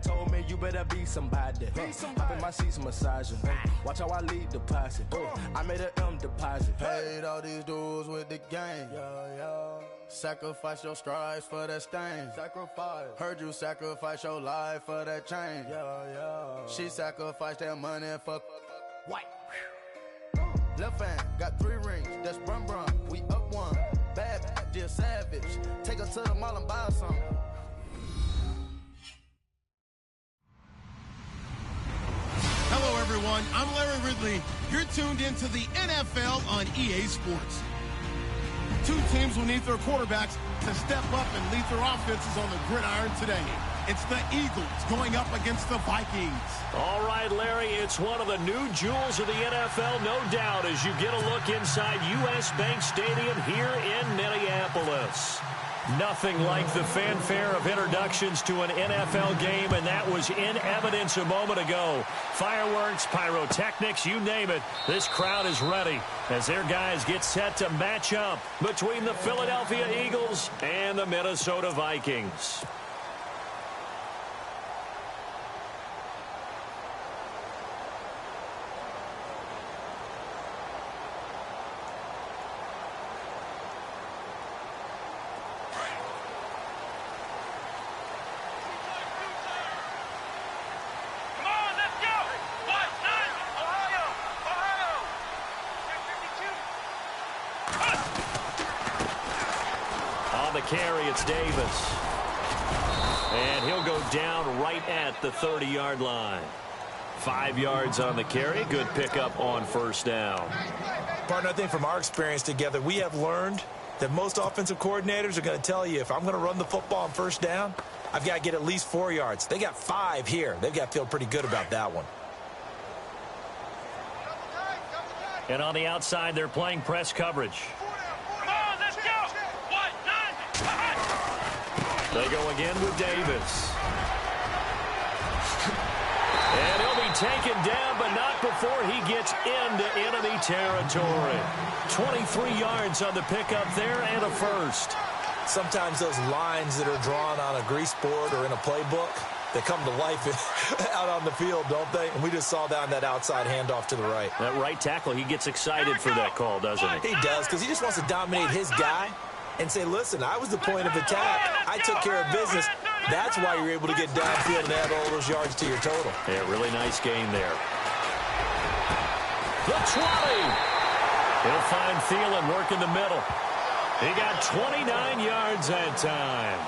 told me you better be somebody. Hop in my seats, massaging. Watch how I lead the posse. I made an M deposit. Paid all these dudes with the game. Sacrifice your strides for that stain. Sacrifice. Heard you sacrifice your life for that chain. She sacrificed that money for White. left hand, got 3 rings. That's brum brum. We up one. Bad, dear savage. Take her to the mall and buy her something. Hello, everyone. I'm Larry Ridley. You're tuned into the NFL on EA Sports. 2 teams will need their quarterbacks to step up and lead their offenses on the gridiron today. It's the Eagles going up against the Vikings. All right, Larry, it's one of the new jewels of the NFL, no doubt, as you get a look inside U.S. Bank Stadium here in Minneapolis. Nothing like the fanfare of introductions to an NFL game, and that was in evidence a moment ago. Fireworks, pyrotechnics, you name it. This crowd is ready as their guys get set to match up between the Philadelphia Eagles and the Minnesota Vikings. Carry, it's Davis. And he'll go down right at the 30-yard line. 5 yards on the carry. Good pickup on first down. Partner, I think from our experience together, we have learned that most offensive coordinators are going to tell you, if I'm going to run the football on first down, I've got to get at least 4 yards. They got 5 here. They've got to feel pretty good about that one. And on the outside, they're playing press coverage. They go again with Davis. And he'll be taken down, but not before he gets into enemy territory. 23 yards on the pickup there and a first. Sometimes those lines that are drawn on a grease board or in a playbook, they come to life out on the field, don't they? And we just saw that on that outside handoff to the right. That right tackle, he gets excited for that call, doesn't he? He does, because he just wants to dominate his guy and say, listen, I was the point of attack. I took care of business. That's why you're able to get downfield and add all those yards to your total. Yeah, really nice game there. The 20. He'll find Thielen working the middle. He got 29 yards that time.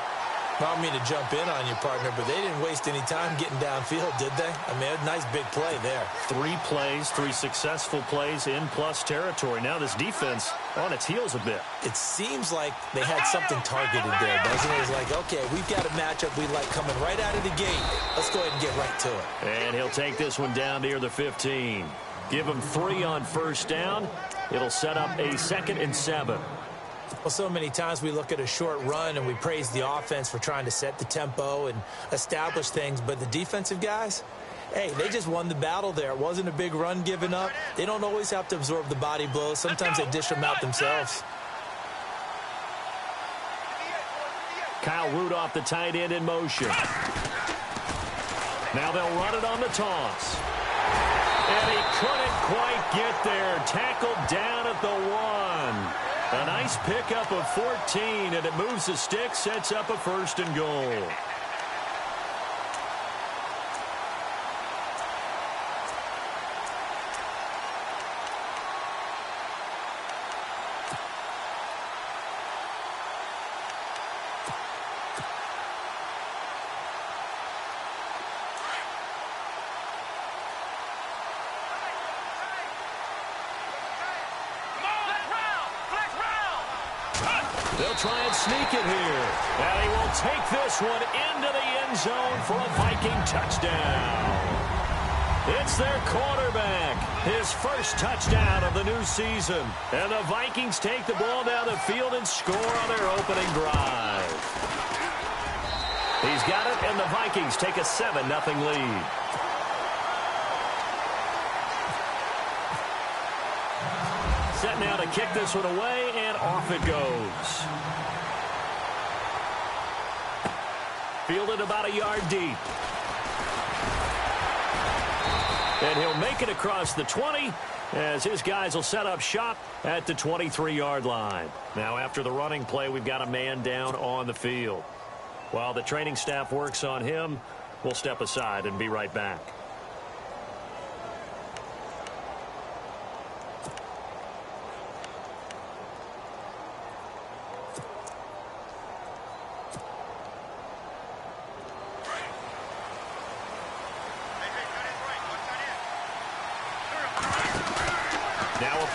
I don't mean to jump in on you, partner, but they didn't waste any time getting downfield, did they? I mean, a nice big play there. 3 plays, 3 successful plays in plus territory. Now this defense on its heels a bit. It seems like they had something targeted there, doesn't it? It was like, okay, we've got a matchup we like coming right out of the gate. Let's go ahead and get right to it. And he'll take this one down near the 15. Give him 3 on first down. It'll set up a 2nd and 7. Well, so many times we look at a short run and we praise the offense for trying to set the tempo and establish things, but the defensive guys, hey, they just won the battle there. It wasn't a big run given up. They don't always have to absorb the body blows. Sometimes they dish them out themselves. Kyle Rudolph, the tight end, in motion. Now they'll run it on the toss. And he couldn't quite get there. Tackled down at the 1. A nice pickup of 14, and it moves the stick, sets up a 1st and goal. They'll try and sneak it here. And he will take this one into the end zone for a Viking touchdown. It's their quarterback. His first touchdown of the new season. And the Vikings take the ball down the field and score on their opening drive. He's got it, and the Vikings take a 7-0 lead. Set now to kick this one away, and off it goes. Fielded about a yard deep. And he'll make it across the 20 as his guys will set up shop at the 23-yard line. Now, after the running play, we've got a man down on the field. While the training staff works on him, we'll step aside and be right back.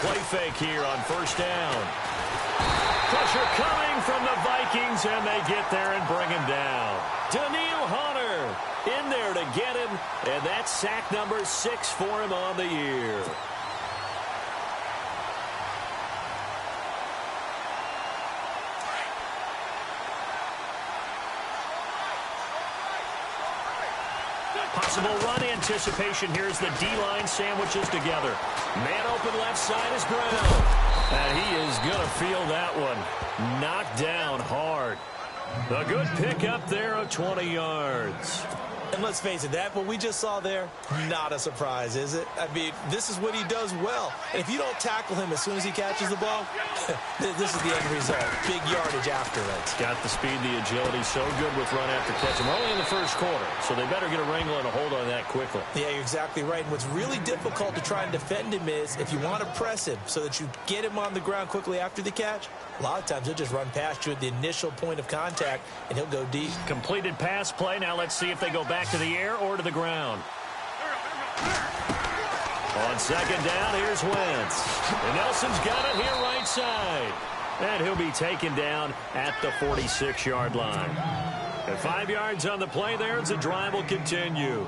Play fake here on first down. Pressure coming from the Vikings, and they get there and bring him down. Daniil Hunter in there to get him, and that's sack number 6 for him on the year. Possible run anticipation. Here's the D-line sandwiches together. Man open left side is Brown. And he is going to feel that one. Knocked down hard. A good pickup there of 20 yards. And let's face it, that what we just saw there, not a surprise, is it? I mean, this is what he does well. And if you don't tackle him as soon as he catches the ball, this is the end result. Big yardage after it. Got the speed, the agility, so good with run after catch. And we're only in the first quarter, so they better get a wrangle and a hold on that quickly. Yeah, you're exactly right. And what's really difficult to try and defend him is if you want to press him so that you get him on the ground quickly after the catch, a lot of times he'll just run past you at the initial point of contact, and he'll go deep. Completed pass play. Now let's see if they go back to the air or to the ground. On second down, here's Wentz. And Nelson's got it here right side. And he'll be taken down at the 46-yard line. And 5 yards on the play there as the drive will continue.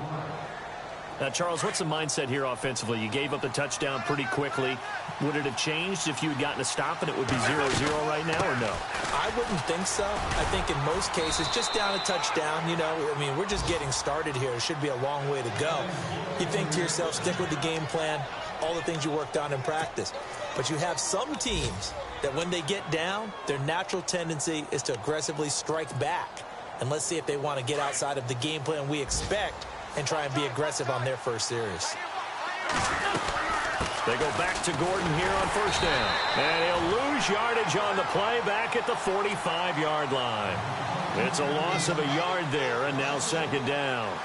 Now, Charles, what's the mindset here offensively? You gave up the touchdown pretty quickly. Would it have changed if you had gotten a stop and it would be 0-0 right now, or no? I wouldn't think so. I think in most cases, just down a touchdown, you know, I mean, we're just getting started here. It should be a long way to go. You think to yourself, stick with the game plan, all the things you worked on in practice. But you have some teams that when they get down, their natural tendency is to aggressively strike back. And let's see if they want to get outside of the game plan we expect and try and be aggressive on their first series. They go back to Gordon here on first down. And he'll lose yardage on the play back at the 45-yard line. It's a loss of a yard there, and now second down.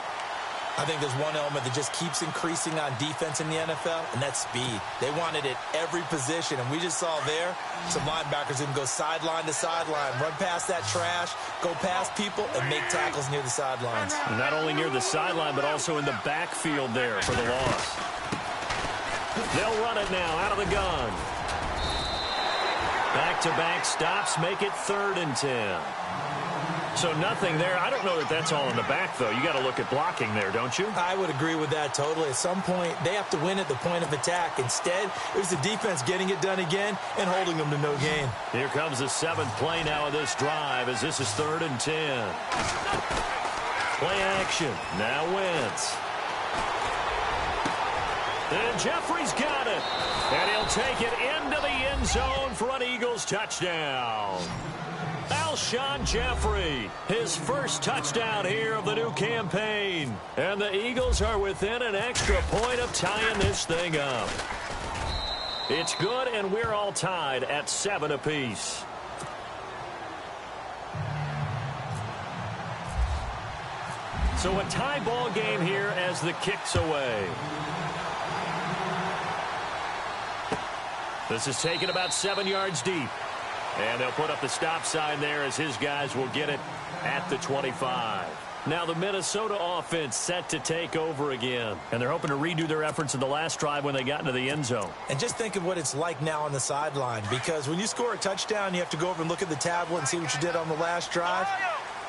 I think there's one element that just keeps increasing on defense in the NFL, and that's speed. They want it at every position, and we just saw there some linebackers who can go sideline to sideline, run past that trash, go past people, and make tackles near the sidelines. And not only near the sideline, but also in the backfield there for the loss. They'll run it now out of the gun. Back-to-back stops make it 3rd and 10. So nothing there. I don't know that that's all in the back, though. You got to look at blocking there, don't you? I would agree with that totally. At some point, they have to win at the point of attack. Instead, it was the defense getting it done again and holding them to no gain. Here comes the 7th play now of this drive as this is 3rd and 10. Play action. Now Wentz. And Jeffrey's got it. And he'll take it into the end zone for an Eagles touchdown. Alshon Jeffrey, his first touchdown here of the new campaign. And the Eagles are within an extra point of tying this thing up. It's good, and we're all tied at 7 apiece. So a tie ball game here as the kick's away. This is taken about 7 yards deep. And they'll put up the stop sign there as his guys will get it at the 25. Now the Minnesota offense set to take over again. And they're hoping to redo their efforts in the last drive when they got into the end zone. And just think of what it's like now on the sideline. Because when you score a touchdown, you have to go over and look at the tablet and see what you did on the last drive.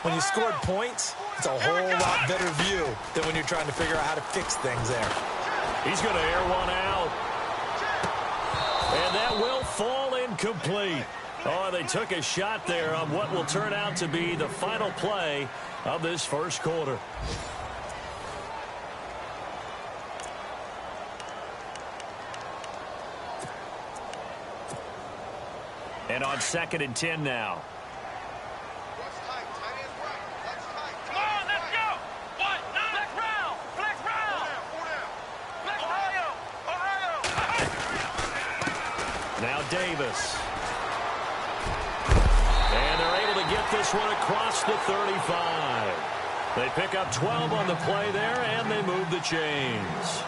When you scored points, it's a whole lot better view than when you're trying to figure out how to fix things there. He's going to air one out. And that will fall incomplete. Oh, they took a shot there on what will turn out to be the final play of this first quarter. And on 2nd and 10 now. Davis. And they're able to get this one across the 35. They pick up 12 on the play there, and they move the chains.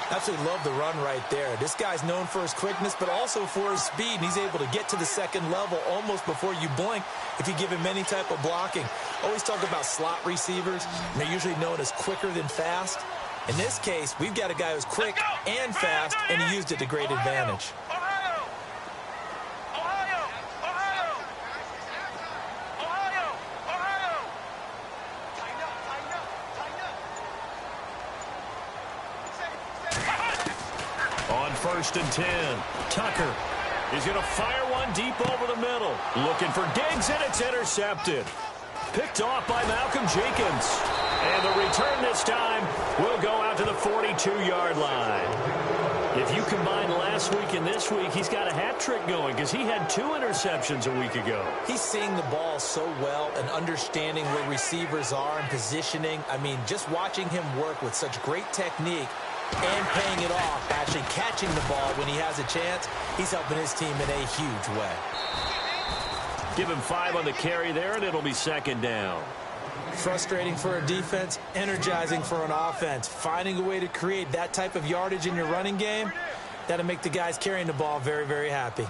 Absolutely love the run right there. This guy's known for his quickness, but also for his speed. And he's able to get to the second level almost before you blink if you give him any type of blocking. Always talk about slot receivers, and they're usually known as quicker than fast. In this case, we've got a guy who's quick and fast, and he used it to great advantage. On 1st and 10, Tucker. He's going to fire one deep over the middle. Looking for Diggs, and it's intercepted. Picked off by Malcolm Jenkins. And the return this time will go out to the 42-yard line. If you combine last week and this week, he's got a hat trick going because he had 2 interceptions a week ago. He's seeing the ball so well and understanding where receivers are and positioning. I mean, just watching him work with such great technique and paying it off, actually catching the ball when he has a chance, he's helping his team in a huge way. Give him 5 on the carry there, and it'll be 2nd down. Frustrating for a defense, energizing for an offense. Finding a way to create that type of yardage in your running game, that'll make the guys carrying the ball very, very happy.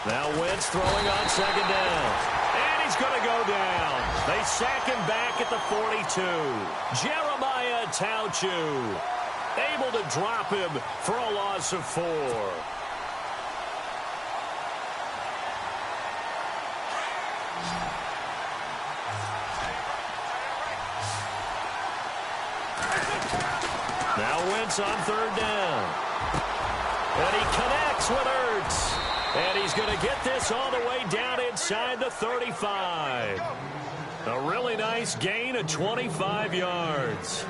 Now Wentz throwing on 2nd down. And he's going to go down. They sack him back at the 42. Jeremiah Tauchu able to drop him for a loss of 4. Now Wentz on 3rd down. And he connects with Ertz. And he's going to get this all the way down inside the 35. A really nice gain of 25 yards.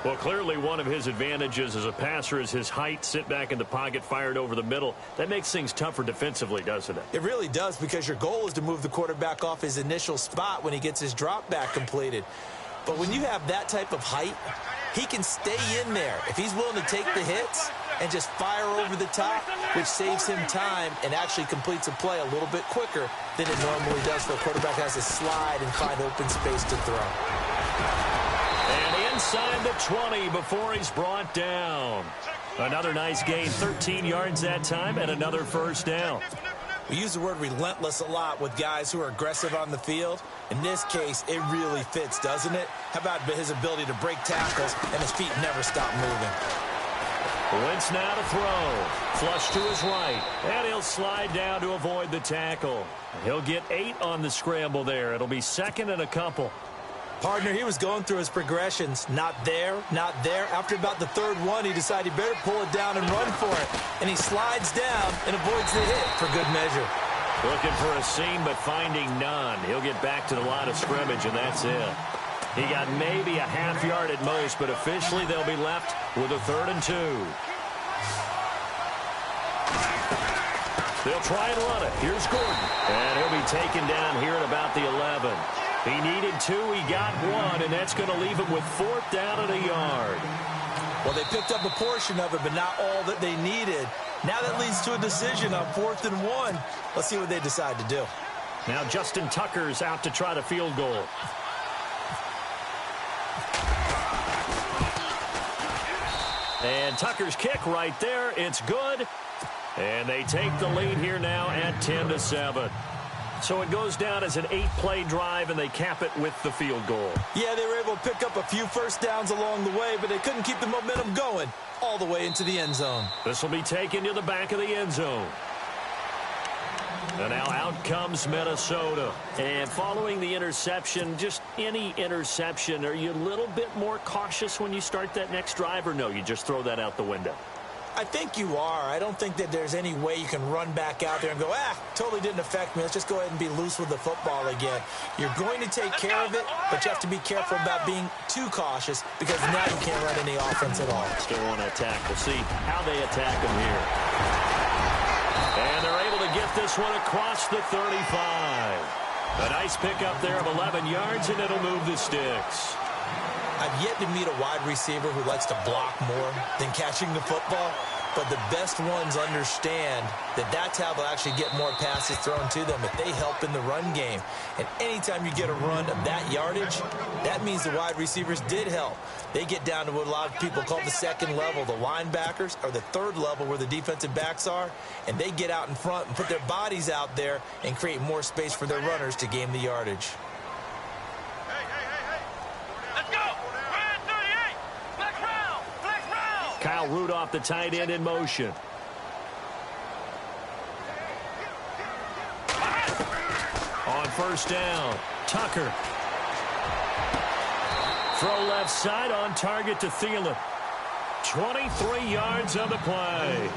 Well, clearly one of his advantages as a passer is his height. Sit back in the pocket, fired over the middle. That makes things tougher defensively, doesn't it? It really does, because your goal is to move the quarterback off his initial spot when he gets his drop back completed. But when you have that type of height, he can stay in there. If he's willing to take the hits and just fire over the top, which saves him time and actually completes a play a little bit quicker than it normally does for a quarterback who has to slide and find open space to throw. And inside the 20 before he's brought down. Another nice gain, 13 yards that time, and another 1st down. We use the word relentless a lot with guys who are aggressive on the field. In this case, it really fits, doesn't it? How about his ability to break tackles and his feet never stop moving? Wentz now to throw. Flush to his right. And he'll slide down to avoid the tackle. He'll get 8 on the scramble there. It'll be 2nd and a couple. Partner, he was going through his progressions. Not there, not there. After about the 3rd one, he decided he better pull it down and run for it. And he slides down and avoids the hit for good measure. Looking for a seam, but finding none. He'll get back to the line of scrimmage, and that's it. He got maybe a half yard at most, but officially they'll be left with a 3rd and 2. They'll try and run it. Here's Gordon. And he'll be taken down here at about the 11. He needed 2. He got 1, and that's going to leave him with 4th down and a yard. Well, they picked up a portion of it, but not all that they needed. Now that leads to a decision on 4th and 1. Let's see what they decide to do. Now Justin Tucker's out to try the field goal. And Tucker's kick right there. It's good. And they take the lead here now at 10-7. So it goes down as an 8-play drive, and they cap it with the field goal. Yeah, they were able to pick up a few first downs along the way, but they couldn't keep the momentum going all the way into the end zone. This will be taken to the back of the end zone. And now out comes Minnesota. And following the interception, just any interception, are you a little bit more cautious when you start that next drive, or no, you just throw that out the window? I think you are. I don't think that there's any way you can run back out there and go, totally didn't affect me. Let's just go ahead and be loose with the football again. You're going to take care of it, but you have to be careful about being too cautious, because now you can't run any offense at all. Still want to attack. We'll see how they attack them here. And they're able to get this one across the 35. A nice pickup there of 11 yards, and it'll move the sticks. I've yet to meet a wide receiver who likes to block more than catching the football, but the best ones understand that that's how they'll actually get more passes thrown to them if they help in the run game. And anytime you get a run of that yardage, that means the wide receivers did help. They get down to what a lot of people call the second level, the linebackers, or the third level where the defensive backs are, and they get out in front and put their bodies out there and create more space for their runners to gain the yardage. Kyle Rudolph, the tight end, in motion. On first down, Tucker. Throw left side on target to Thielen. 23 yards on the play.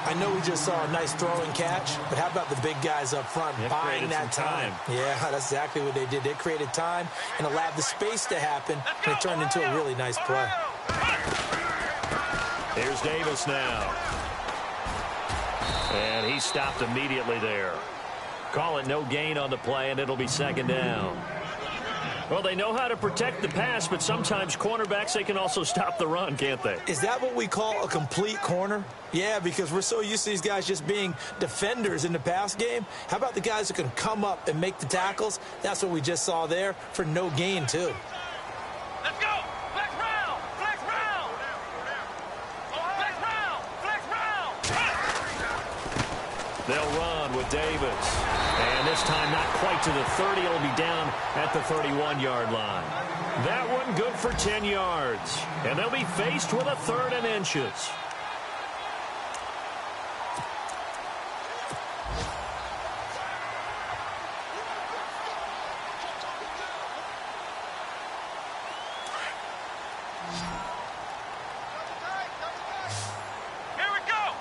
I know we just saw a nice throwing catch, but how about the big guys up front buying that time? Yeah, that's exactly what they did. They created time and allowed the space to happen, and it turned into a really nice play. Here's Davis now. And he stopped immediately there. Call it no gain on the play, and it'll be second down. Well, they know how to protect the pass, but sometimes cornerbacks, they can also stop the run, can't they? Is that what we call a complete corner? Yeah, because we're so used to these guys just being defenders in the pass game. How about the guys who can come up and make the tackles? That's what we just saw there for no gain, too. Let's go! Flex round! Flex round! Flex round! Flex round! They'll run with Davis. And this time not quite to the 30. It'll be down at the 31-yard line. That one good for 10 yards. And they'll be faced with a 3rd and inches. Here we go!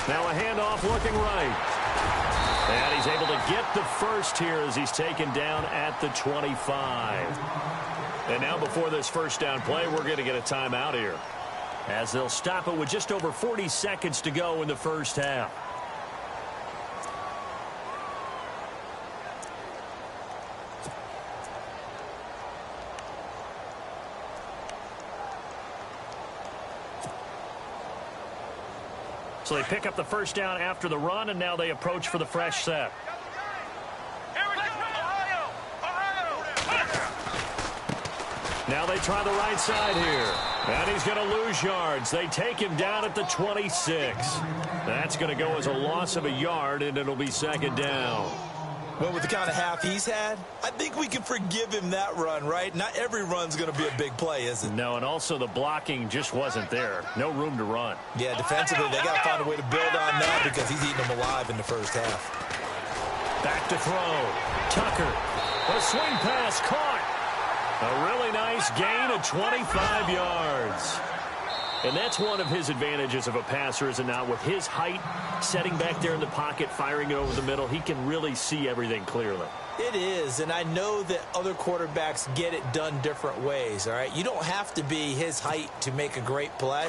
Now a handoff looking right. And he's able to get the first here as he's taken down at the 25. And now before this first down play, we're going to get a timeout here, as they'll stop it with just over 40 seconds to go in the first half. So they pick up the first down after the run, and now they approach for the fresh set. Here we go! Ohio! Now they try the right side here. And he's going to lose yards. They take him down at the 26. That's going to go as a loss of a yard, and it'll be second down. Well, with the kind of half he's had, I think we can forgive him that run, right? Not every run's going to be a big play, is it? No, and also the blocking just wasn't there. No room to run. Yeah, defensively, they got to find a way to build on that because he's eating them alive in the first half. Back to throw. Tucker. A swing pass caught. A really nice gain of 25 yards. And that's one of his advantages of a passer, is it not? With his height, setting back there in the pocket, firing it over the middle, he can really see everything clearly. It is, and I know that other quarterbacks get it done different ways, all right? You don't have to be his height to make a great play,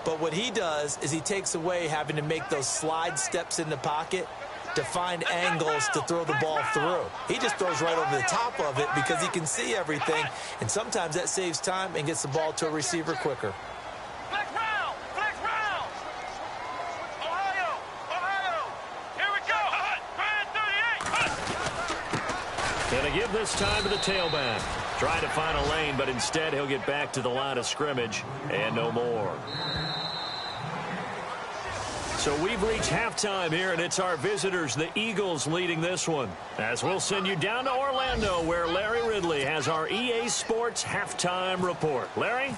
but what he does is he takes away having to make those slide steps in the pocket to find angles to throw the ball through. He just throws right over the top of it because he can see everything, and sometimes that saves time and gets the ball to a receiver quicker. Flex round! Flex round! Ohio! Ohio! Here we go! Grand 38! Gonna give this time to the tailback. Trying to find a lane, but instead he'll get back to the line of scrimmage and no more. So we've reached halftime here, and it's our visitors, the Eagles, leading this one. As we'll send you down to Orlando, where Larry Ridley has our EA Sports halftime report. Larry?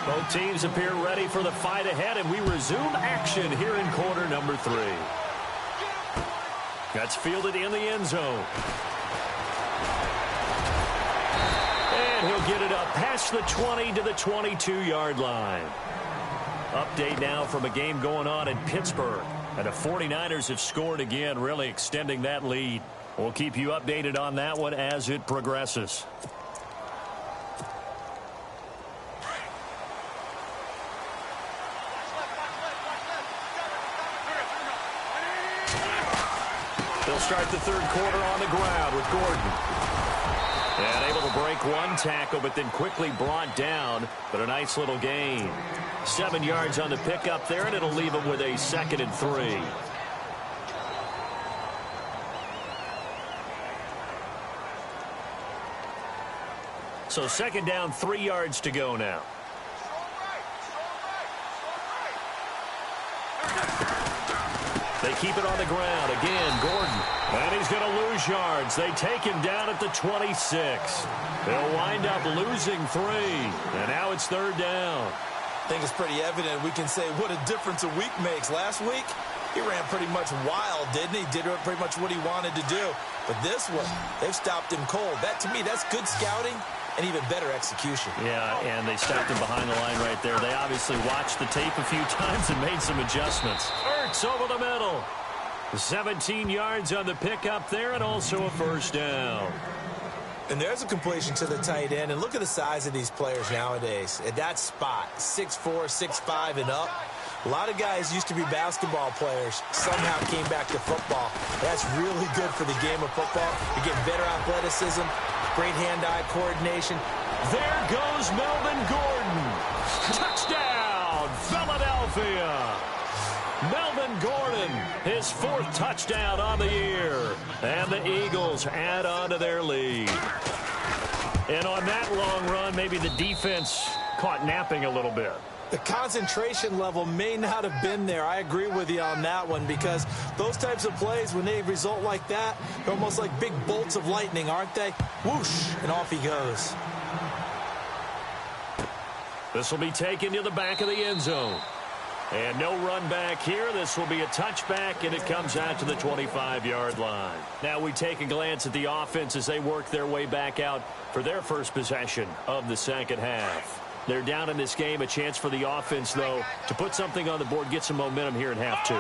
Both teams appear ready for the fight ahead, and we resume action here in quarter number 3. That's fielded in the end zone. And he'll get it up past the 20 to the 22-yard line. Update now from a game going on in Pittsburgh. And the 49ers have scored again, really extending that lead. We'll keep you updated on that one as it progresses. They'll start the third quarter on the ground with Gordon. And able to break one tackle, but then quickly brought down. But a nice little gain. 7 yards on the pickup there, and it'll leave them with a 2nd and 3. So 2nd down, 3 yards to go now. They keep it on the ground. Again, Gordon. And he's going to lose yards. They take him down at the 26. They'll wind up losing 3. And now it's 3rd down. I think it's pretty evident. We can say what a difference a week makes. Last week, he ran pretty much wild, didn't he? Did pretty much what he wanted to do. But this one, they've stopped him cold. That, to me, that's good scouting and even better execution. Yeah, and they stopped him behind the line right there. They obviously watched the tape a few times and made some adjustments. Ertz over the middle. 17 yards on the pickup there, and also a 1st down. And there's a completion to the tight end. And look at the size of these players nowadays. At that spot, 6'4", 6'5", and up. A lot of guys used to be basketball players, somehow came back to football. That's really good for the game of football. You get better athleticism, great hand-eye coordination. There goes Melvin Gordon. Touchdown, Philadelphia. Melvin Gordon, his 4th touchdown on the year. And the Eagles add on to their lead. And on that long run, maybe the defense caught napping a little bit. The concentration level may not have been there. I agree with you on that one, because those types of plays, when they result like that, they're almost like big bolts of lightning, aren't they? Whoosh, and off he goes. This will be taken to the back of the end zone. And no run back here. This will be a touchback, and it comes out to the 25-yard line. Now we take a glance at the offense as they work their way back out for their first possession of the 2nd half. They're down in this game. A chance for the offense, though, to put something on the board, get some momentum here in half 2.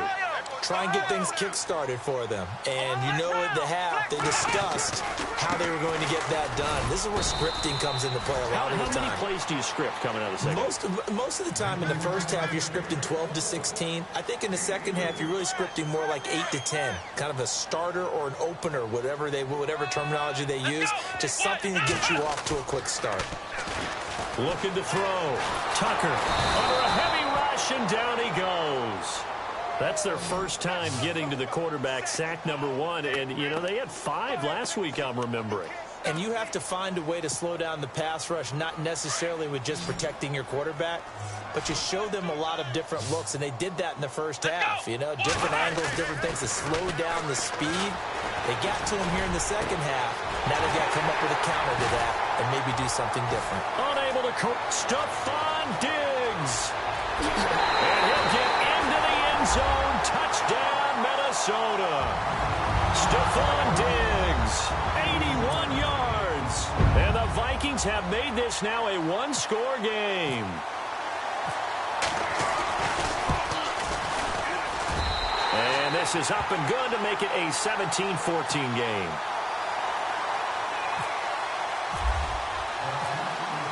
Try and get things kick-started for them. And you know at the half, they discussed how they were going to get that done. This is where scripting comes into play a lot of the time. How many plays do you script coming out of the 2nd? Most of the time in the first half, you're scripting 12 to 16. I think in the 2nd half, you're really scripting more like 8 to 10. Kind of a starter or an opener, whatever terminology they use. Just something to get you off to a quick start. Looking to throw. Tucker under a heavy rush, and down he goes. That's their first time getting to the quarterback, sack number 1. And, you know, they had 5 last week, I'm remembering. And you have to find a way to slow down the pass rush, not necessarily with just protecting your quarterback, but you show them a lot of different looks, and they did that in the first half. You know, different angles, different things to slow down the speed. They got to him here in the 2nd half. Now they've got to come up with a counter to that and maybe do something different. Unable to Stephon Diggs. And he'll get into the end zone. Touchdown, Minnesota. Stephon Diggs, 81 yards. And the Vikings have made this now a 1-score game. And this is up and good to make it a 17-14 game.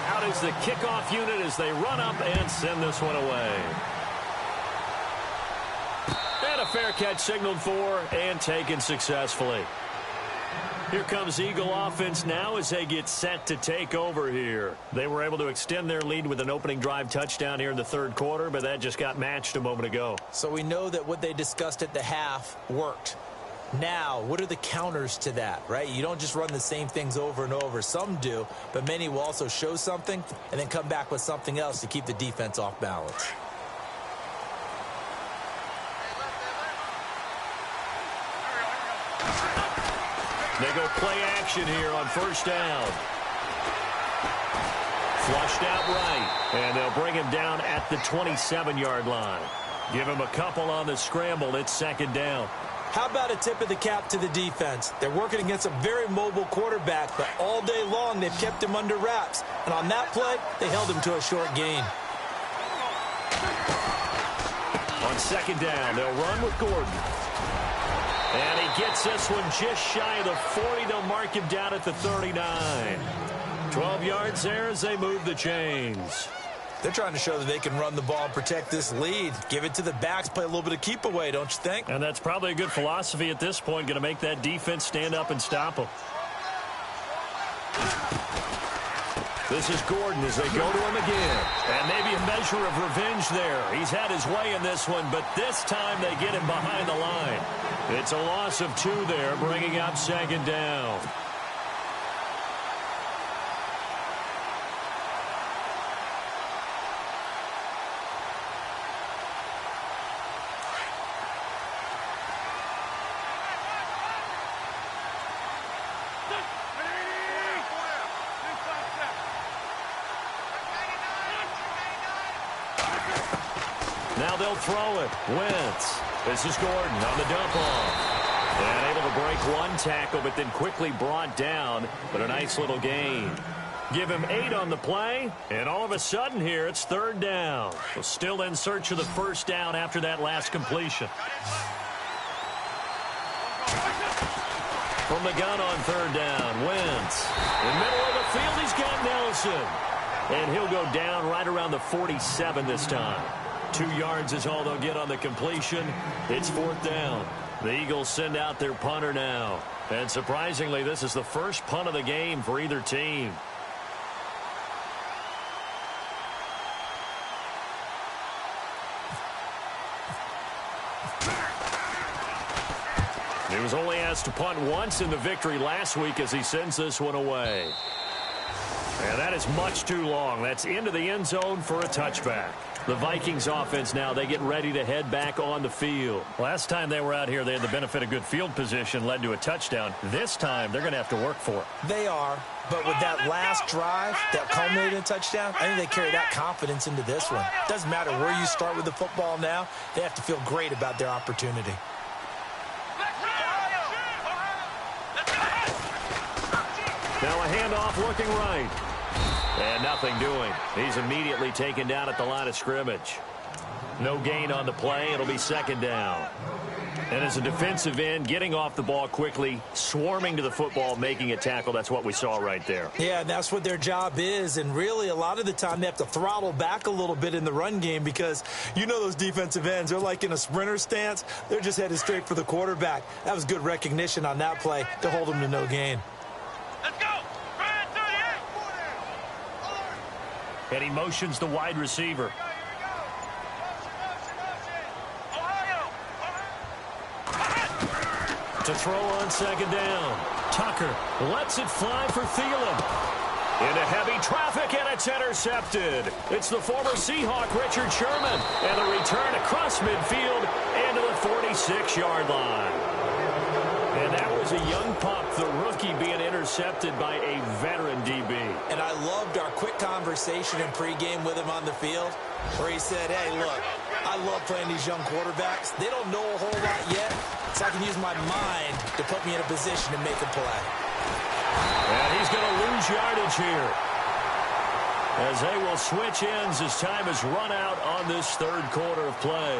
Out is the kickoff unit as they run up and send this one away. And a fair catch signaled for and taken successfully. Here comes Eagle offense now as they get set to take over here. They were able to extend their lead with an opening drive touchdown here in the 3rd quarter, but that just got matched a moment ago. So we know that what they discussed at the half worked. Now, what are the counters to that, right? You don't just run the same things over and over. Some do, but many will also show something and then come back with something else to keep the defense off balance. They go play action here on 1st down. Flushed out right, and they'll bring him down at the 27-yard line. Give him a couple on the scramble. It's 2nd down. How about a tip of the cap to the defense? They're working against a very mobile quarterback, but all day long they've kept him under wraps. And on that play, they held him to a short gain. On 2nd down, they'll run with Gordon. And he gets this one just shy of the 40. They'll mark him down at the 39. 12 yards there as they move the chains. They're trying to show that they can run the ball and protect this lead. Give it to the backs, play a little bit of keep away, don't you think? And that's probably a good philosophy at this point, going to make that defense stand up and stop them. This is Gordon as they go to him again. And maybe a measure of revenge there. He's had his way in this one, but this time they get him behind the line. It's a loss of 2 there, bringing up 2nd down. Now they'll throw it. Wentz. This is Gordon on the dump off. And able to break 1 tackle, but then quickly brought down. But a nice little gain. Give him 8 on the play. And all of a sudden here, it's 3rd down. So still in search of the 1st down after that last completion. From the gun on 3rd down, Wentz. In the middle of the field, he's got Nelson. And he'll go down right around the 47 this time. 2 yards is all they'll get on the completion. It's 4th down. The Eagles send out their punter now. And surprisingly, this is the first punt of the game for either team. He was only asked to punt once in the victory last week as he sends this one away. And that is much too long. That's into the end zone for a touchback. The Vikings offense now, they get ready to head back on the field. Last time they were out here, they had the benefit of good field position, led to a touchdown. This time, they're going to have to work for it. They are, but with that last drive that culminated in a touchdown, I think they carry that confidence into this one. Doesn't matter where you start with the football now, they have to feel great about their opportunity. Now a handoff looking right. And nothing doing. He's immediately taken down at the line of scrimmage. No gain on the play. It'll be 2nd down. And as a defensive end, getting off the ball quickly, swarming to the football, making a tackle. That's what we saw right there. Yeah, and that's what their job is. And really, a lot of the time, they have to throttle back a little bit in the run game because you know those defensive ends, they're like in a sprinter stance. They're just headed straight for the quarterback. That was good recognition on that play to hold them to no gain. Let's go! And he motions the wide receiver. To throw on 2nd down. Tucker lets it fly for Thielen. Into heavy traffic, and it's intercepted. It's the former Seahawk, Richard Sherman. And the return across midfield into the 46-yard line. And that was a young pup, the rookie, being intercepted by a veteran DB. And I loved our quick conversation in pregame with him on the field where he said, hey, look, I love playing these young quarterbacks. They don't know a whole lot yet, so I can use my mind to put me in a position to make a play. And he's going to lose yardage here as they will switch ends as time is run out on this 3rd quarter of play.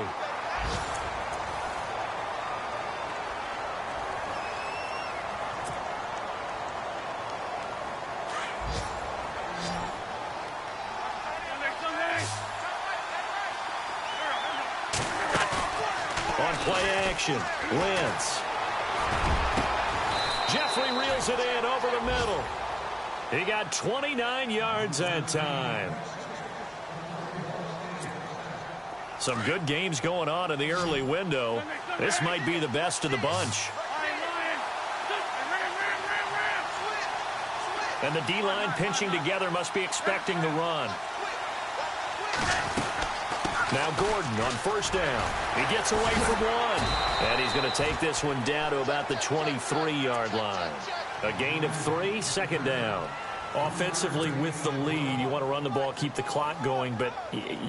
On play action, Wentz. Jeffrey reels it in over the middle. He got 29 yards that time. Some good games going on in the early window. This might be the best of the bunch. And the D-line pinching together must be expecting the run. Now Gordon on 1st down. He gets away from 1. And he's going to take this one down to about the 23-yard line. A gain of 3, 2nd down. Offensively with the lead, you want to run the ball, keep the clock going, but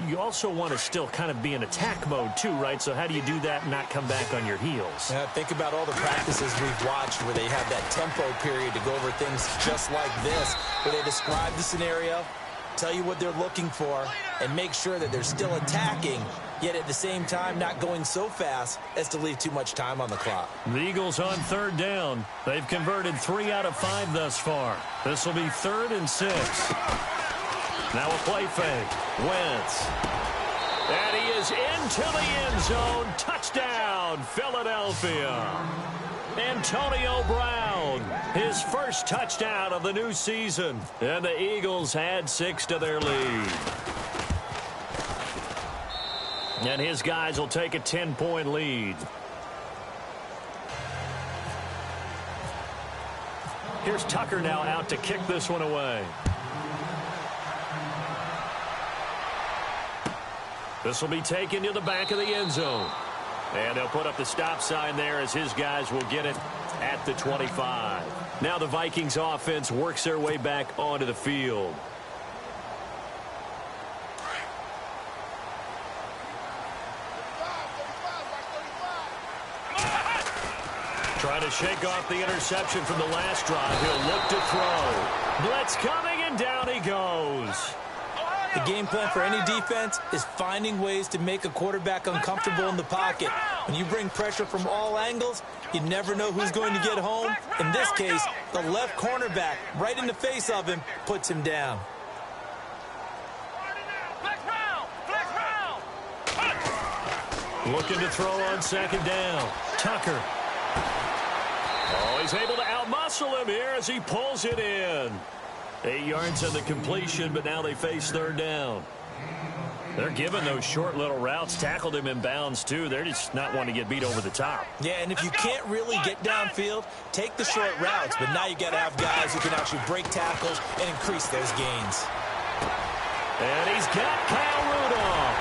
you also want to still kind of be in attack mode too, right? So how do you do that and not come back on your heels? Yeah, think about all the practices we've watched where they have that tempo period to go over things just like this, where they describe the scenario, tell you what they're looking for, and make sure that they're still attacking, yet at the same time not going so fast as to leave too much time on the clock. The Eagles on 3rd down. They've converted 3 out of 5 thus far. This will be 3rd and 6. Now a play fake. Wentz. And he is into the end zone. Touchdown, Philadelphia. Antonio Brown, his first touchdown of the new season. And the Eagles add 6 to their lead. And his guys will take a 10-point lead. Here's Tucker now out to kick this one away. This will be taken to the back of the end zone. And they'll put up the stop sign there as his guys will get it at the 25. Now the Vikings offense works their way back onto the field. Trying to shake off the interception from the last drive. He'll look to throw. Blitz coming, and down he goes. The game plan for any defense is finding ways to make a quarterback uncomfortable in the pocket. When you bring pressure from all angles, you never know who's going to get home. In this case, the left cornerback, right in the face of him, puts him down. Looking to throw on second down. Tucker. Oh, he's able to outmuscle him here as he pulls it in. 8 yards on the completion, but now they face third down. They're giving those short little routes. Tackled him in bounds, too. They're just not wanting to get beat over the top. Yeah, and if you can't really get downfield, take the short routes. But now you got to have guys who can actually break tackles and increase those gains. And he's got Kyle Rudolph.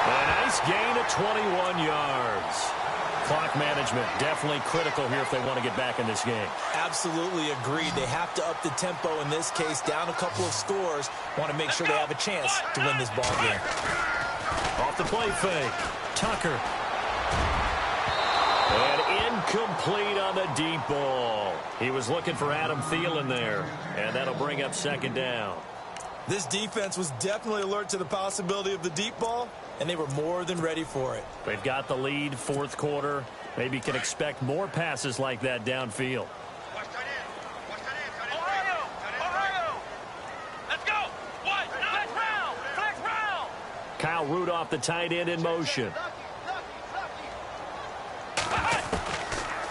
A nice gain of 21 yards. Clock management definitely critical here if they want to get back in this game. Absolutely agreed. They have to up the tempo in this case, down a couple of scores. Want to make sure they have a chance to win this ball game. Off the play fake. Tucker. And incomplete on the deep ball. He was looking for Adam Thielen there. And that'll bring up second down. This defense was definitely alert to the possibility of the deep ball, and they were more than ready for it. They've got the lead, fourth quarter. Maybe can expect more passes like that downfield. Ohio! Let's go! Flex round! Kyle Rudolph, the tight end, in motion.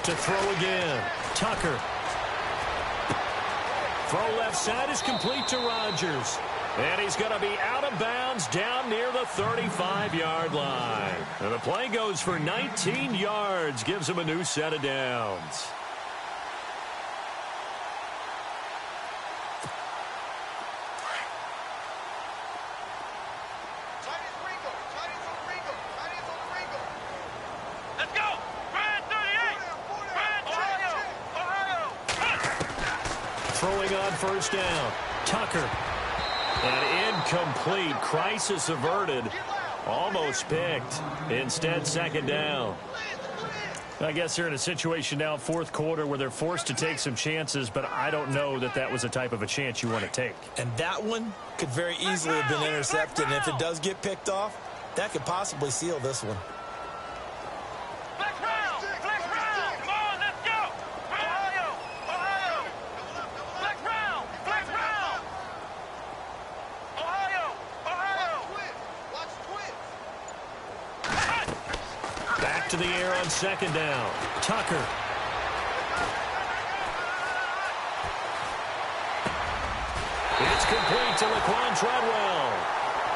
To throw again. Tucker. Throw left side is complete to Rodgers. And he's going to be out of bounds down near the 35-yard line. And the play goes for 19 yards, gives him a new set of downs. Let's go! Brand 38! Ohio! Throwing on first down. Tucker. And incomplete. Crisis averted. Almost picked. Instead, second down. I guess they're in a situation now, fourth quarter, where they're forced to take some chances, but I don't know that that was the type of a chance you want to take. And that one could very easily have been intercepted. And if it does get picked off, that could possibly seal this one. Flex round! Come on, let's go! Ohio! Flex round! Ohio! Watch twins. Back to the air on second down. Tucker. It's complete to Laquan Treadwell.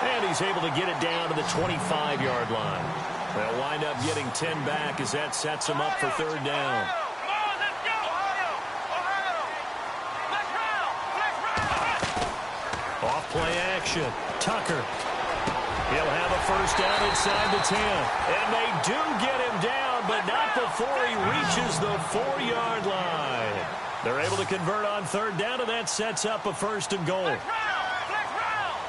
And he's able to get it down to the 25-yard line. They'll wind up getting 10 back as that sets them up for third down. Come on, let's go! Ohio! Flex round! Off play action. Tucker. He'll have a first down inside the 10. And they do get him down, but not before he reaches the 4-yard line. They're able to convert on third down, and that sets up a first and goal. Flex round!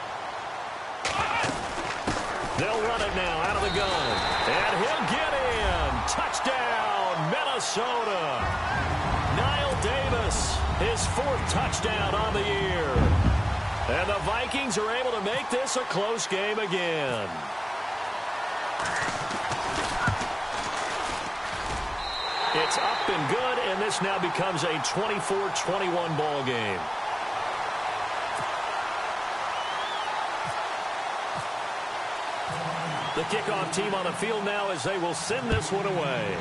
They'll run it now out of the gun. And he'll get in. Touchdown, Minnesota. Niall Davis, his fourth touchdown on the year. And the Vikings are able to make this a close game again. It's up and good, and this now becomes a 24-21 ball game. The kickoff team on the field now as they will send this one away.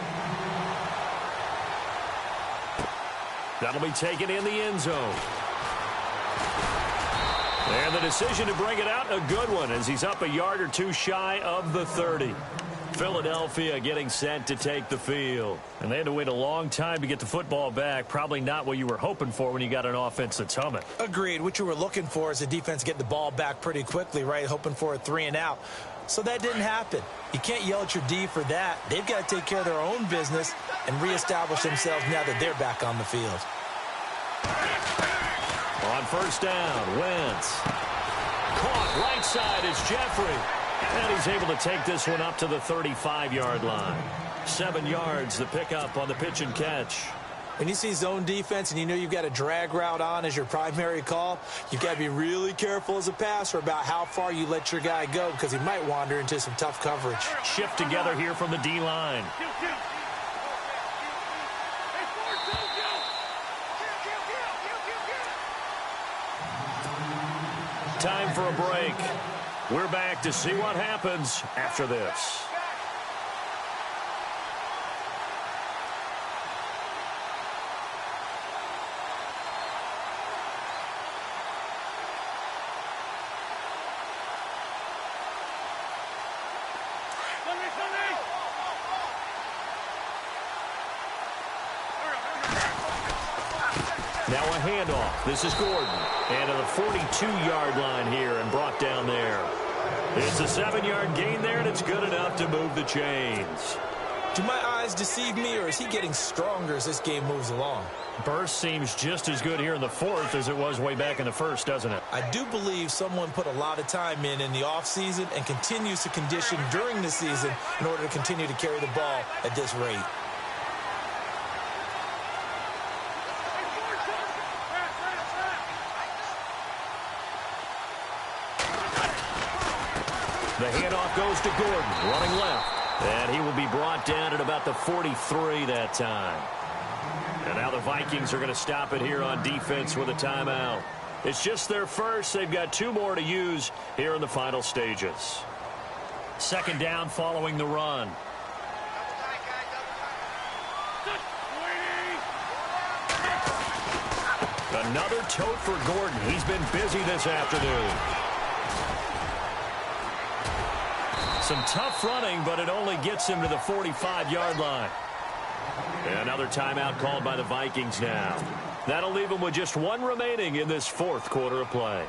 That'll be taken in the end zone. And the decision to bring it out, a good one, as he's up a yard or two shy of the 30. Philadelphia getting set to take the field. And they had to wait a long time to get the football back. Probably not what you were hoping for when you got an offense that's humming. Agreed. What you were looking for is a defense getting the ball back pretty quickly, right? Hoping for a 3-and-out. So that didn't happen. You can't yell at your D for that. They've got to take care of their own business and reestablish themselves now that they're back on the field. On first down, Wentz. Caught right side is Jeffrey. And he's able to take this one up to the 35-yard line. 7 yards, the pickup on the pitch and catch. When you see zone defense and you know you've got a drag route on as your primary call, you've got to be really careful as a passer about how far you let your guy go because he might wander into some tough coverage. Shift together here from the D-line. Time for a break. We're back to see what happens after this. Now a handoff. This is Gordon. And to the 42-yard line here and brought down there. It's a 7-yard gain there, and it's good enough to move the chains. Do my eyes deceive me, or is he getting stronger as this game moves along? Burst seems just as good here in the fourth as it was way back in the first, doesn't it? I do believe someone put a lot of time in the offseason and continues to condition during the season in order to continue to carry the ball at this rate. The handoff goes to Gordon, running left. And he will be brought down at about the 43 that time. And now the Vikings are going to stop it here on defense with a timeout. It's just their first. They've got 2 more to use here in the final stages. Second down following the run. Another tote for Gordon. He's been busy this afternoon. Some tough running, but it only gets him to the 45-yard line. Another timeout called by the Vikings now. That'll leave them with just 1 remaining in this fourth quarter of play.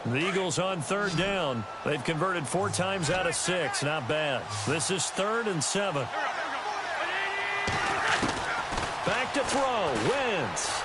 The Eagles on third down. They've converted 4 times out of 6. Not bad. This is 3rd and 7. Back to throw. Wentz.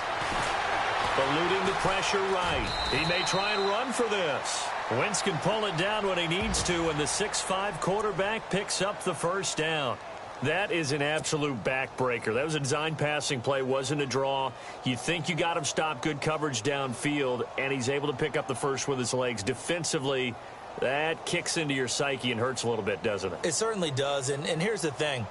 Eluding the pressure right. He may try and run for this. Wentz can pull it down when he needs to, and the 6'5" quarterback picks up the first down. That is an absolute backbreaker. That was a design passing play, wasn't a draw. You think you got him stopped, good coverage downfield, and he's able to pick up the first with his legs. Defensively, that kicks into your psyche and hurts a little bit, doesn't it? It certainly does, and here's the thing.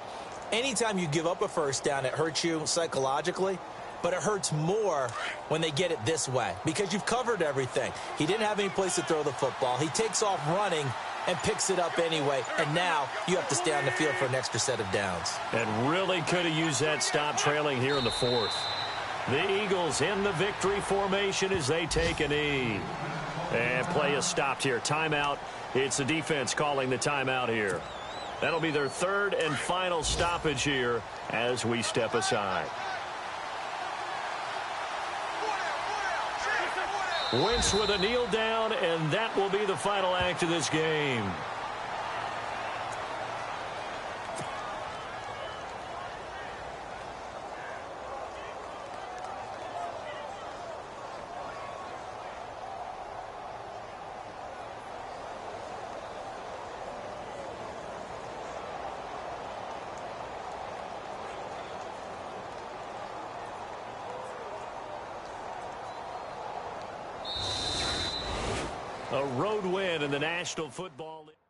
Anytime you give up a first down, it hurts you psychologically, but it hurts more when they get it this way because you've covered everything. He didn't have any place to throw the football. He takes off running and picks it up anyway, and now you have to stay on the field for an extra set of downs. And really could have used that stop trailing here in the fourth. The Eagles in the victory formation as they take a knee. And play is stopped here. Timeout. It's the defense calling the timeout here. That'll be their 3rd and final stoppage here as we step aside. Wentz with a kneel down, and that will be the final act of this game. A road win in the National Football League.